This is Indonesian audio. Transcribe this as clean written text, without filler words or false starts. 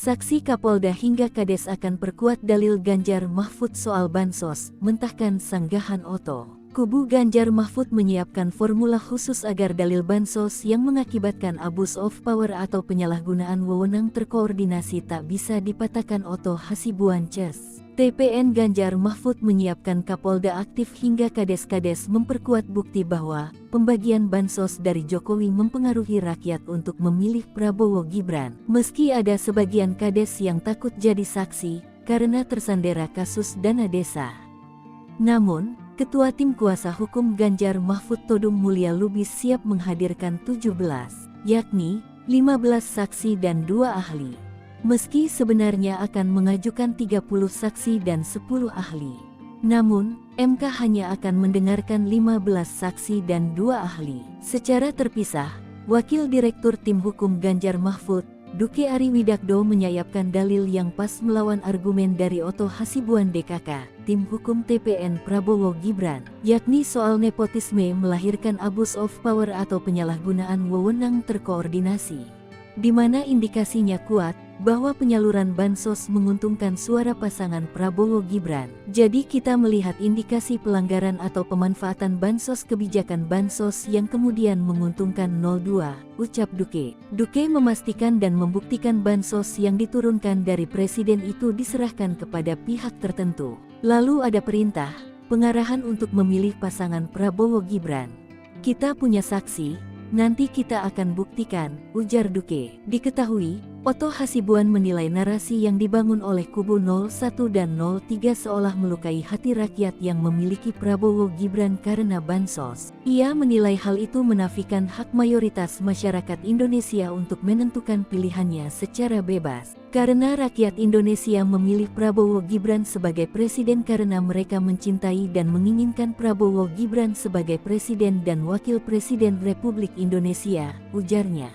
Saksi Kapolda hingga Kades akan perkuat dalil Ganjar Mahfud soal bansos, mentahkan sanggahan Oto. Kubu Ganjar Mahfud menyiapkan formula khusus agar dalil bansos yang mengakibatkan abuse of power atau penyalahgunaan wewenang terkoordinasi tak bisa dipatahkan. Oto Hasibuan Ces. TPN Ganjar Mahfud menyiapkan Kapolda aktif hingga Kades-Kades memperkuat bukti bahwa pembagian bansos dari Jokowi mempengaruhi rakyat untuk memilih Prabowo Gibran. Meski ada sebagian Kades yang takut jadi saksi karena tersandera kasus dana desa. Namun, Ketua Tim Kuasa Hukum Ganjar Mahfud Todung Mulya Lubis siap menghadirkan 17, yakni 15 saksi dan 2 ahli. Meski sebenarnya akan mengajukan 30 saksi dan 10 ahli. Namun, MK hanya akan mendengarkan 15 saksi dan 2 ahli. Secara terpisah, Wakil Direktur Tim Hukum Ganjar Mahfud, Duke Ari Widakdo menyayapkan dalil yang pas melawan argumen dari Oto Hasibuan DKK, Tim Hukum TPN Prabowo Gibran, yakni soal nepotisme melahirkan abuse of power atau penyalahgunaan wewenang terkoordinasi, di mana indikasinya kuat bahwa penyaluran bansos menguntungkan suara pasangan Prabowo Gibran. Jadi kita melihat indikasi pelanggaran atau pemanfaatan bansos kebijakan bansos yang kemudian menguntungkan 02, ucap Duke. Duke memastikan dan membuktikan bansos yang diturunkan dari presiden itu diserahkan kepada pihak tertentu. Lalu ada perintah, pengarahan untuk memilih pasangan Prabowo Gibran. Kita punya saksi, nanti kita akan buktikan, ujar Duke. Diketahui, Oto Hasibuan menilai narasi yang dibangun oleh kubu 01 dan 03 seolah melukai hati rakyat yang memiliki Prabowo Gibran karena bansos. Ia menilai hal itu menafikan hak mayoritas masyarakat Indonesia untuk menentukan pilihannya secara bebas. Karena rakyat Indonesia memilih Prabowo Gibran sebagai presiden karena mereka mencintai dan menginginkan Prabowo Gibran sebagai presiden dan wakil presiden Republik Indonesia, ujarnya.